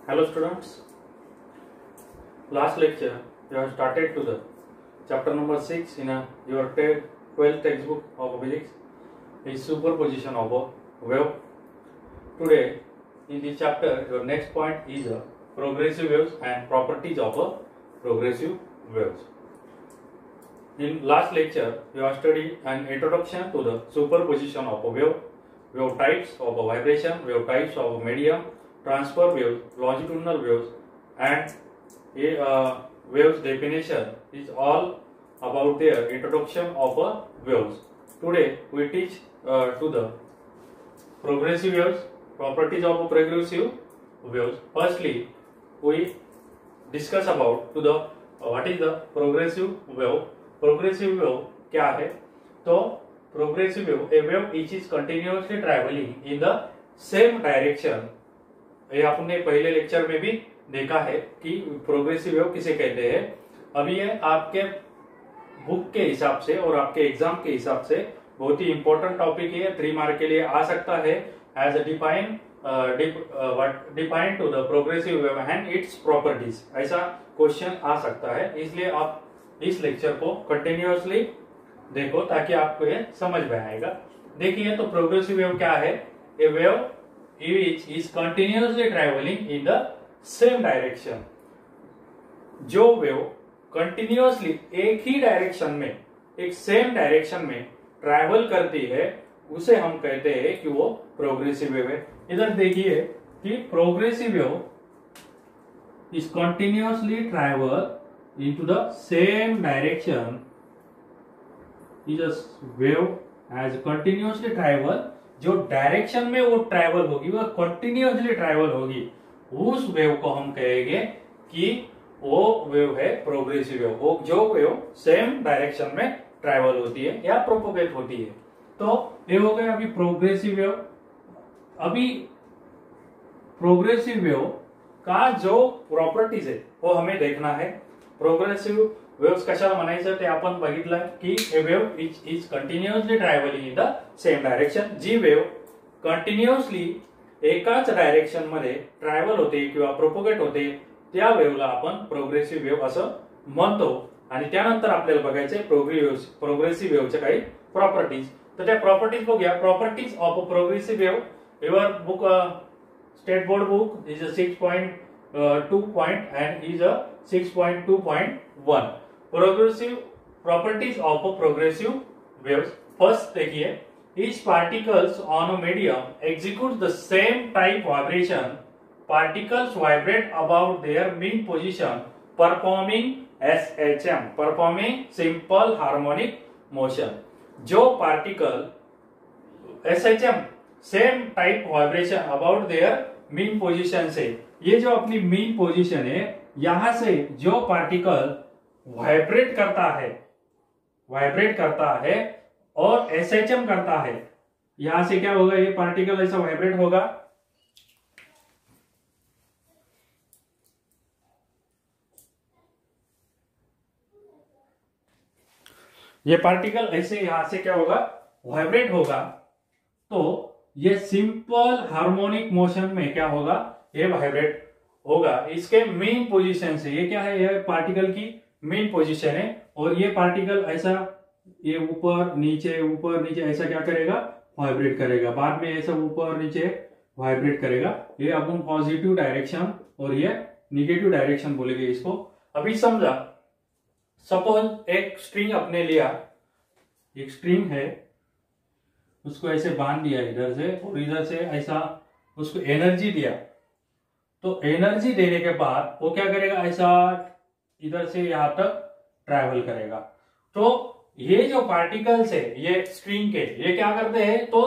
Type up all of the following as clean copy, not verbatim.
Hello students, last lecture we have started to the chapter number 6 in your 12th textbook of physics is superposition of a wave. Today in this chapter your next point is progressive waves and properties of a progressive waves. In last lecture we have studied an introduction to the superposition of a wave types of a vibration, wave types of a medium, transfer waves, longitudinal waves, and waves definition is all about their introduction of waves. Today we teach to the progressive waves, properties of progressive waves. Firstly, we discuss about to the what is the progressive wave. Progressive wave क्या है? तो progressive wave, a wave which is continuously traveling in the same direction. ये आपने पहले lecture में भी देखा है कि प्रोग्रेसिव वेव किसे कहते हैं. अभी ये आपके बुक के हिसाब से और आपके एग्जाम के हिसाब से बहुत ही इंपॉर्टेंट टॉपिक है. 3 मार्क के लिए आ सकता है. As define to the progressive wave and its properties, ऐसा क्वेश्चन आ सकता है. इसलिए आप इस लेक्चर को कंटिन्यूअसली देखो ताकि आपको ये समझ में आएगा. देखिए तो प्रोग्रेसिव वेव क्या है? A wave which is continuously traveling in the same direction. जो वेव कंटिन्यूअसली एक ही डायरेक्शन में, एक सेम डायरेक्शन में ट्रैवल करती है उसे हम कहते हैं कि वो प्रोग्रेसिव वेव है. इधर देखिए कि progressive wave is continuously travel into the same direction is a wave as continuously travel. जो डायरेक्शन में वो ट्रैवल होगी वो कंटिन्यूअसली ट्रैवल होगी, उस वेव को हम कहेंगे कि वो वेव है प्रोग्रेसिव वेव. वो जो वेव सेम डायरेक्शन में ट्रैवल होती है या प्रोपोगेट होती है. तो ये हो गया अभी प्रोग्रेसिव वेव. अभी प्रोग्रेसिव वेव का जो प्रॉपर्टीज है वो हमें देखना है. प्रोग्रेसिव वेव्स कशाला म्हणायचं ते आपण बघितलं की a wave is continuously travelling in the same direction. जी वेव कंटिन्युअसली एकाच डायरेक्शन मध्ये ट्रॅव्हल होते किंवा प्रोपोगेट होते त्या वेव्हला आपण प्रोग्रेसिव्ह वेव्ह असं म्हणतो. आणि त्यानंतर आपल्याला बघायचे प्रोग्रेसिव्ह वेव्हच्या काही प्रॉपर्टीज. तर त्या प्रॉपर्टीज बघूया. Properties of progressive wave. Your book state board book is 6.2 point and is a 6.2.1. Progressive properties of a progressive waves. First देखिए, each particles on a medium executes the same type vibration. Particles vibrate about their mean position, performing SHM, performing simple harmonic motion. जो particle SHM same type vibration about their mean position से, ये जो अपनी mean position है यहां से जो particle vibrate करता है और एसएचएम करता है, यहां से क्या होगा? ये पार्टिकल ऐसा वाइब्रेट होगा. ये पार्टिकल ऐसे यहां से क्या होगा? वाइब्रेट होगा. तो ये सिंपल हार्मोनिक मोशन में क्या होगा? ये वाइब्रेट होगा इसके मेन पोजीशन से. ये क्या है? ये पार्टिकल की मेन पोजीशन है. और ये पार्टिकल ऐसा ये ऊपर नीचे ऐसा क्या करेगा? वाइब्रेट करेगा. बाद में ऐसा ऊपर नीचे वाइब्रेट करेगा. ये अपन पॉजिटिव डायरेक्शन और ये निगेटिव डायरेक्शन बोलेंगे इसको. अभी समझा, सपोज एक स्ट्रिंग अपने लिया, एक स्ट्रिंग है, उसको ऐसे बांध दिया इधर से और इधर से ऐसा उसको एनर्जी दिया. तो एनर्जी देने के बाद वो क्या करेगा? ऐसा इधर से यहां तक ट्रैवल करेगा. तो ये जो पार्टिकल्स है ये स्ट्रिंग के, ये क्या करते हैं? तो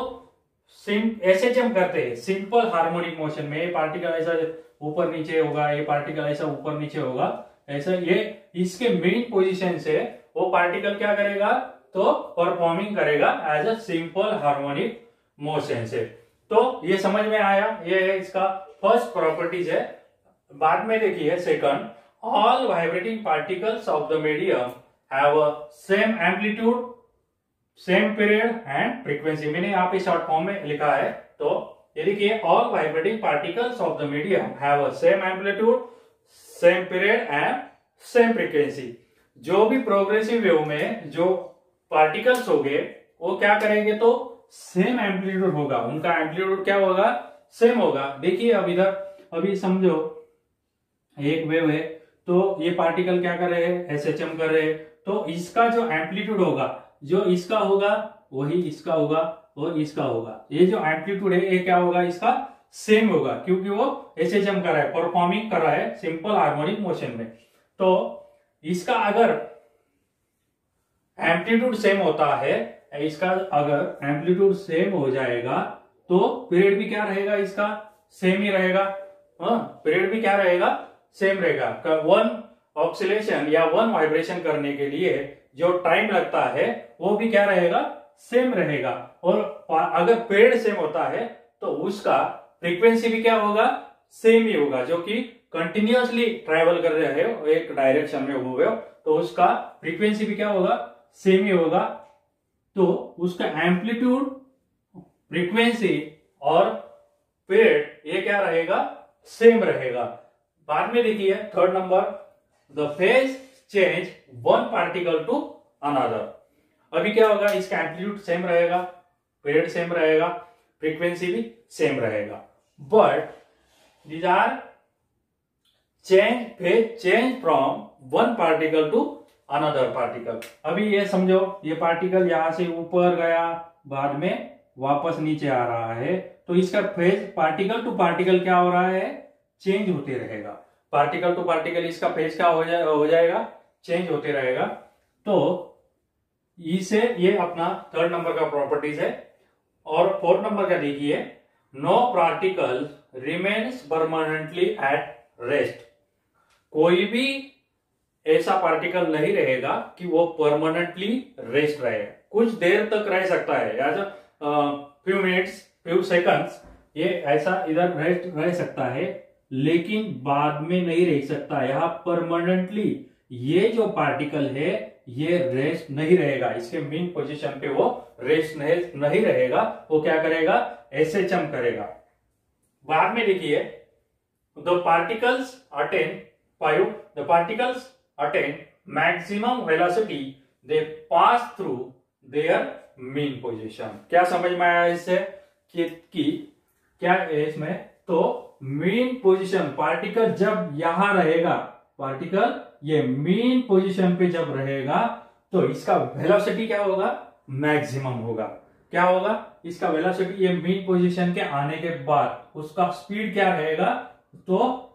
एसएचएम करते हैं सिंपल हार्मोनिक मोशन में. ये पार्टिकल ऐसा ऊपर नीचे होगा, ये पार्टिकल ऐसा ऊपर नीचे होगा, ऐसा. ये इसके मेन पोजीशन से वो पार्टिकल क्या करेगा? तो परफॉर्मिंग करेगा as a simple harmonic motion से. तो ये समझ में आया. ये इसका फर्स्ट प्रॉपर्टीज है. बाद में देखिए second, all vibrating particles of the medium have a same amplitude, same period and frequency. मैंने यहाँ पे शॉर्ट फॉर्म में लिखा है. तो ये देखिए all vibrating particles of the medium have a same amplitude, same period and same frequency. जो भी प्रोग्रेसिव वेव में जो पार्टिकल्स होंगे वो क्या करेंगे तो सेम एम्पलीट्यूड होगा, उनका एम्पलीट्यूड क्या होगा, सेम होगा। देखिए अब इधर अभी समझो एक वेव है तो ये पार्टिकल क्या कर रहे हैं, ऐसे चम कर रहे हैं, तो इसका जो एम्पलीट्यूड होगा, जो इसका होगा वही इसका होगा और इसका होगा। ये जो एम्पलीट्यूड है ये क्या होगा, इसका सेम होगा, क्योंकि वो ऐसे जम कर रहा है, परफॉर्मिंग कर रहा है सिंपल हार्मोनिक मोशन में। तो इसका अगर एम्पलीट्यूड सेम होता है, इसका अगर एम्पलीट्यूड सेम हो जाएगा तो पीरियड भी क्या रहेगा, इसका सेम ही रहेगा। पीरियड भी क्या रहेगा, सेम रहेगा। वन ऑक्सीलेशन या वन वाइब्रेशन करने के लिए जो टाइम लगता है वो भी क्या रहेगा, सेम रहेगा। और अगर पीरियड सेम होता है तो उसका फ्रीक्वेंसी भी क्या होगा, सेम ही होगा, जो कि कंटिन्यूअसली ट्रैवल कर रहे हैं एक डायरेक्शन में हुए हो, तो उसका फ्रीक्वेंसी भी क्या होगा, सेम ही होगा। तो उसका एम्पलीट्यूड, फ्रीक्वेंसी और पीरियड ये क्या रहेगा, सेम रहेगा। बाद में देखिए third number, the phase change one particle to another. अभी क्या होगा, इसका एम्पलीट्यूड सेम रहेगा, पीरियड सेम रहेगा, फ्रीक्वेंसी भी सेम रहेगा, but these are change from one particle to another particle। अभी ये समझो ये पार्टिकल यहां से ऊपर गया, बाद में वापस नीचे आ रहा है, तो इसका फेज पार्टिकल टू पार्टिकल क्या हो रहा है, चेंज होते रहेगा। पार्टिकल टू पार्टिकल इसका फेज क्या हो जाएगा, चेंज होते रहेगा। तो इसे ये अपना थर्ड नंबर का प्रॉपर्टीज है। और फोर्थ नंबर का देखिए, no particle remains permanently at rest. कोई भी ऐसा पार्टिकल नहीं रहेगा कि वो परमानेंटली रेस्ट रहे, कुछ देर तक रह सकता है, या फ्यू मिनट्स, फ्यू सेकंड्स ये ऐसा इधर रेस्ट रह सकता है, लेकिन बाद में नहीं रह सकता। यहाँ परमानेंटली ये जो पार्टिकल है ये रेस्ट नहीं रहेगा, इसके मेन पोजीशन पे वो रेस्ट नहीं रहेगा, वो क्या करेगा, ऐसे चम करेगा। बाद में देखिए, the particles attain maximum velocity they pass through their main position. क्या समझ में आया इससे कि क्या है इसमें, तो मेन पोजीशन पार्टिकल जब यहां रहेगा, पार्टिकल ये मेन पोजीशन पे जब रहेगा तो इसका वेलोसिटी क्या होगा, मैक्सिमम होगा। क्या होगा, इसका वेलोसिटी ये मेन पोजीशन के आने के बाद उसका स्पीड क्या रहेगा, तो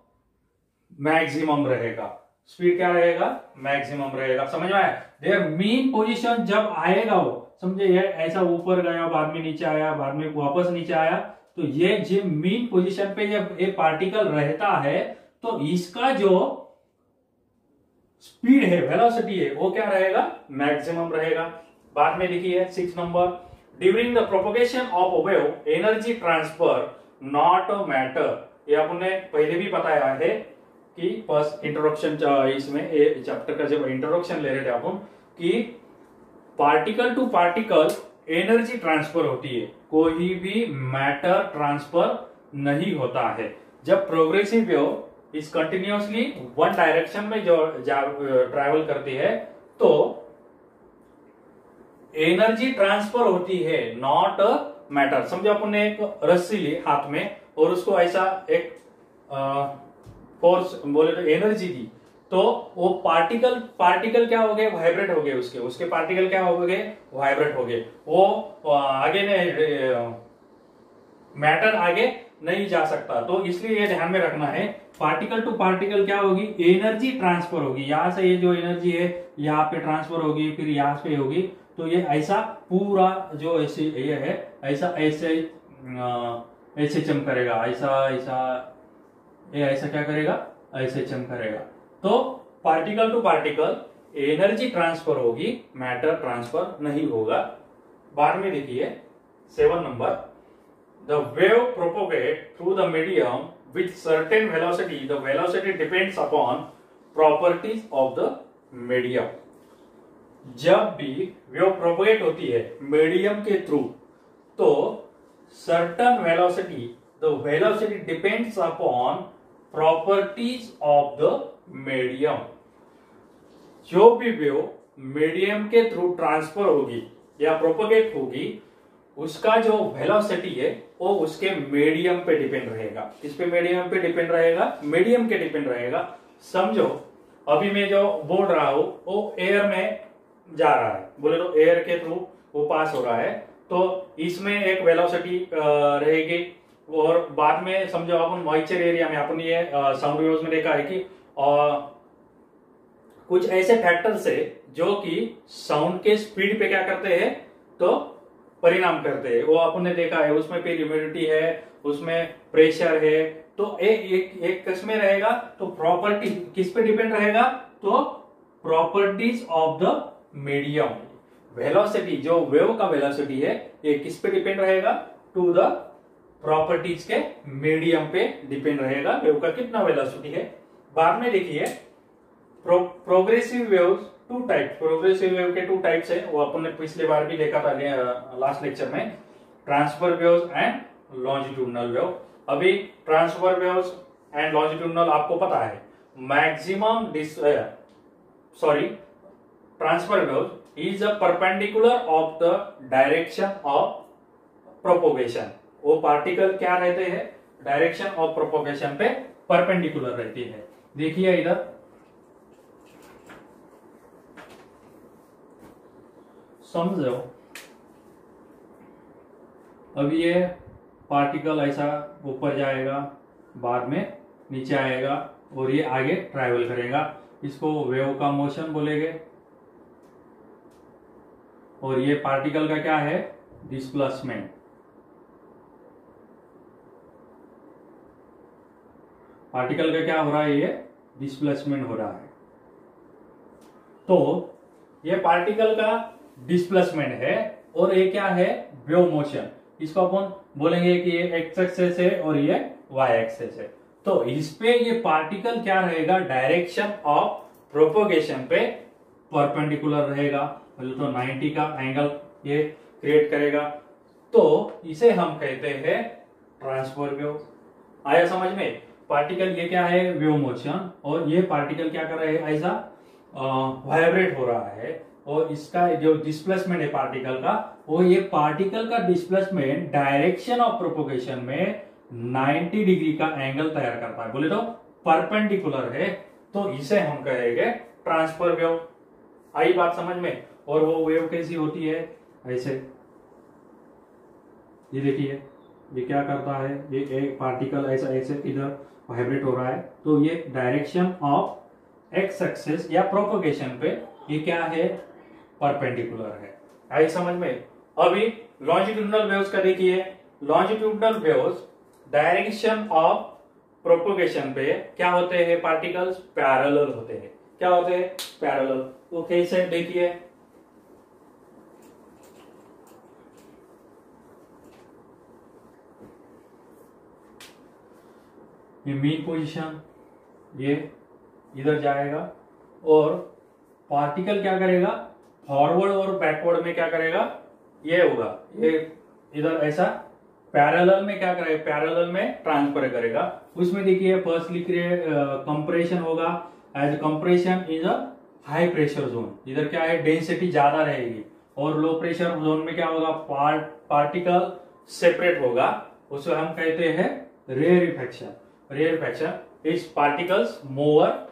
मैक्सिमम रहेगा। स्पीड क्या रहेगा, मैक्सिमम रहेगा। समझ में आया, देयर मेन पोजीशन जब आएगा, वो समझे ये ऐसा ऊपर गया, बाद में नीचे आया, बाद में वापस नीचे आया, तो ये जो मेन पोजीशन पे जब ये पार्टिकल रहता है तो इसका जो स्पीड है, वेलोसिटी है, वो क्या रहेगा, मैक्सिमम रहेगा। बाद में देखिए 6 number, during the propagation of a wave energy transfer not a matter. ये आपने पहले भी बताया है कि फर्स्ट इंट्रोडक्शन इसमें चैप्टर का जब इंट्रोडक्शन ले रहे थे अपन, कि particle to particle energy transfer होती है, कोई भी मैटर ट्रांसफर नहीं होता है। जब प्रोग्रेसिव वेव इस कंटिन्यूअसली वन डायरेक्शन में जो ट्रैवल करती है तो एनर्जी ट्रांसफर होती है, नॉट मैटर। समझो अपन ने एक रस्सी ली हाथ में और उसको ऐसा एक फोर्स बोले तो एनर्जी दी, तो वो पार्टिकल क्या हो गए, वाइब्रेट हो गए, उसके पार्टिकल क्या हो गए, वाइब्रेट हो गए। वो आगे नहीं, मैटर आगे नहीं जा सकता। तो इसलिए ये ध्यान में रखना है, पार्टिकल टू पार्टिकल क्या होगी, एनर्जी ट्रांसफर होगी। यहां से ये जो एनर्जी है यहाँ पे ट्रांसफर होगी, फिर यहाँ पे होगी, तो ये ऐसा पूरा जो ऐसे ये है ऐसे चम करेगा, ऐसा क्या करेगा, ऐसे चम करेगा। तो particle to particle energy transfer होगी, मैटर ट्रांसफर नहीं होगा। बाद में देखिए 7 नंबर, the wave propagate through the medium with certain velocity. The velocity depends upon properties of the medium. जब भी वेव प्रोपगेट होती है मीडियम के थ्रू, तो certain velocity, the velocity depends upon properties of the medium. जो भी wave medium के through transfer होगी या प्रोपोगेट होगी, उसका जो वेलोसिटी है वो उसके मीडियम पे डिपेंड रहेगा। किस पे मीडियम पे डिपेंड रहेगा? मीडियम के डिपेंड रहेगा। समझो अभी मैं जो बोल रहा हूं वो एयर में जा रहा है, बोले तो एयर के थ्रू वो पास हो रहा है, तो इसमें एक वेलोसिटी रहेगी। और बाद में समझो अपन मॉइस्चर एरिया में अपन ये साउंड वेव्स में देखा है कि कुछ ऐसे फैक्टर्स है जो कि साउंड के स्पीड पे क्या करते हैं, तो परिणाम करते हैं। वो अपन ने देखा है, उसमें फिर ह्यूमिडिटी है, उसमें प्रेशर है, तो एक किस में रहेगा, तो प्रॉपर्टी किस पे डिपेंड रहेगा, तो properties of the medium. Velocity जो वेव का वेलोसिटी है ये किस पे डिपेंड रहेगा, टू द प्रॉपर्टीज के मीडियम पे डिपेंड रहेगा, वेव का कितना वेलोसिटी है। बाद में देखिए progressive waves two types, progressive wave के टू टाइप्स है, वो अपन ने पिछले बार भी देखा था लास्ट लेक्चर में, transfer waves and longitudinal wave. अभी ट्रांसफर वेव्स एंड लॉन्जिट्यूडनल आपको पता है, maximum transfer wave is a perpendicular of the direction of propagation. वो पार्टिकल क्या रहते हैं, डायरेक्शन ऑफ प्रोपोगेशन पे परपेंडिकुलर रहती है। देखिए इधर समझो, अब ये पार्टिकल ऐसा ऊपर जाएगा, बाद में नीचे आएगा और ये आगे ट्रैवल करेगा, इसको वेव का मोशन बोलेंगे। और ये पार्टिकल का क्या है, डिस्प्लेसमेंट। पार्टिकल का क्या हो रहा है, ये डिस्प्लेसमेंट हो रहा है। तो ये पार्टिकल का डिस्प्लेसमेंट है और ये क्या है, वेव मोशन। इसको अपन बोलेंगे कि ये एक्स एक्सेस है और ये वाई एक्सेस है। तो इस पे ये पार्टिकल क्या रहेगा, डायरेक्शन ऑफ प्रोपोगेशन पे परपेंडिकुलर रहेगा, मतलब तो 90 का एंगल ये क्रिएट करेगा। तो इसे हम कहते हैं ट्रांसफर वेव। आया समझ में? पार्टिकल ये क्या है, वेव मोशन, और ये पार्टिकल क्या कर रहा है, ऐसा वाइब्रेट हो रहा है। और इसका जो डिस्प्लेसमेंट है पार्टिकल का, वो ये पार्टिकल का डिस्प्लेसमेंट डायरेक्शन ऑफ प्रोपोगेशन में 90 डिग्री का एंगल तैयार करता है, बोले तो परपेंडिकुलर है, तो इसे हम कहेंगे ट्रांसफर वेव। आई बात समझ में? और वो वेव कैसी होती है, ऐसे, ये देखिए ये क्या करता है, ये एक पार्टिकल ऐसा ऐसे इधर वाइब्रेट हो रहा है, तो ये डायरेक्शन ऑफ एक्स एक्सिस या प्रोपोगेशन पे ये क्या है, परपेंडिकुलर है। आई समझ में? अभी लॉन्जिट्यूडनल वेव्स का देखिए, longitudinal waves direction of propagation पे क्या होते हैं, पार्टिकल्स पैरेलल होते हैं। क्या होते हैं, पैरेलल। तो कैसे देखिए, ये मेन पोजीशन, ये इधर जाएगा और पार्टिकल क्या करेगा, फॉरवर्ड और बैकवर्ड में क्या करेगा, ये होगा, ये इधर ऐसा पैरेलल में क्या करेगा, पैरेलल में ट्रांसफर करेगा। उसमें देखिए फर्स्टली कंप्रेशन होगा, as compression is a high pressure zone, इधर क्या है, डेंसिटी ज्यादा रहेगी। और लो प्रेशर जोन में क्या होगा, पार्टिकल सेपरेट होगा, उसे हम कहते हैं rarefaction. Rarefaction is particles more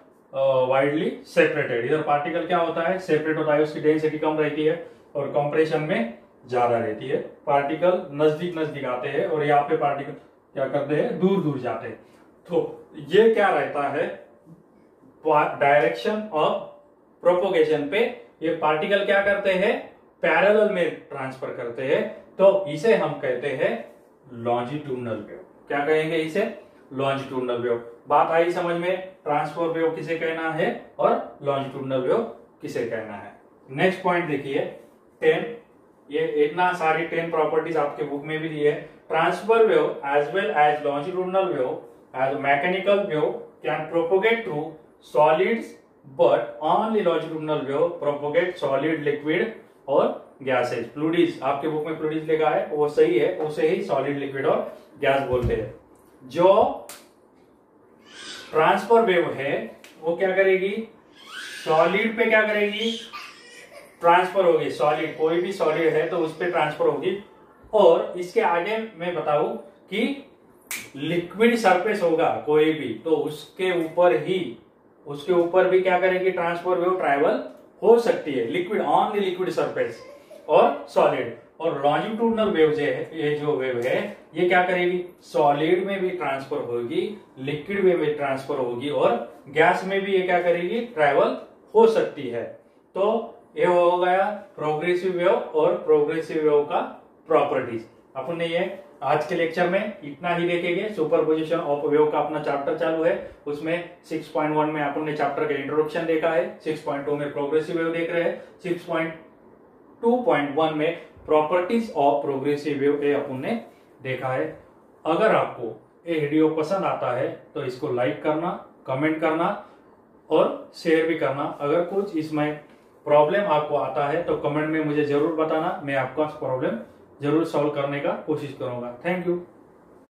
widely separated. इधर पार्टिकल क्या होता है, सेपरेट होता है, उसकी डेंसिटी कम रहती है और कंप्रेशन में ज्यादा रहती है। पार्टिकल नजदीक नजदीक आते हैं और यहाँ पे पार्टिकल क्या करते हैं, दूर दूर जाते हैं। तो ये क्या रहता है, डायरेक्शन ऑफ प्रोपोगेशन पे ये पार्टिकल क्या करते हैं, पैरेलल में ट्रांसफर करते हैं, तो इसे हम कहते हैं लॉन्जिट्यूडनल वेव। क्या कहेंगे इसे, लॉन्जिट्यूडनल वेव। बात आई समझ में, ट्रांसफर वेव किसे कहना है और लॉन्जिट्यूडनल वेव किसे कहना है। नेक्स्ट पॉइंट देखिए 10, ये इतना सारी 10 प्रॉपर्टीज आपके बुक में भी दी है। Transverse wave as well as longitudinal wave as mechanical wave can propagate through solids, but only longitudinal wave propagate solid, liquid और गैसेज। फ्लूइड्स, आपके बुक में फ्लूइड्स लिखा है वो सही है, उसे ही सॉलिड, लिक्विड और गैस बोलते हैं। जो ट्रांसफर वेव है वो क्या करेगी, सॉलिड पे क्या करेगी, ट्रांसफर होगी। सॉलिड, कोई भी सॉलिड है तो उस पर ट्रांसफर होगी। और इसके आगे मैं बताऊं कि लिक्विड सरफेस होगा कोई भी, तो उसके ऊपर भी क्या करेगी, ट्रांसफर वेव ट्रैवल हो सकती है, liquid on the liquid surface और सॉलिड। और लॉन्जिट्यूडनल वेव ये जो वेव है ये क्या करेगी, सॉलिड में भी ट्रांसफर होगी, लिक्विड में भी ट्रांसफर होगी और गैस में भी ये क्या करेगी, ट्रैवल हो सकती है। तो ये हो गया प्रोग्रेसिव वेव और प्रोग्रेसिव वेव का प्रॉपर्टीज। अपन ने ये आज के लेक्चर में इतना ही देखेंगे। सुपरपोजिशन ऑफ वेव का अपना चैप्टर चालू है, उसमें 6.1 में अपन ने चैप्टर का इंट्रोडक्शन देखा है, 6.2 में प्रोग्रेसिव वेव देख रहे हैं, 6.2.1 में प्रॉपर्टीज ऑफ प्रोग्रेसिव वेव ये अपन ने देखा है। अगर आपको ये वीडियो पसंद आता है तो इसको लाइक करना, कमेंट करना और शेयर भी करना। अगर कुछ इसमें प्रॉब्लम आपको आता है तो कमेंट में मुझे जरूर बताना, मैं आपका प्रॉब्लम जरूर सॉल्व करने का कोशिश करूंगा। Thank you.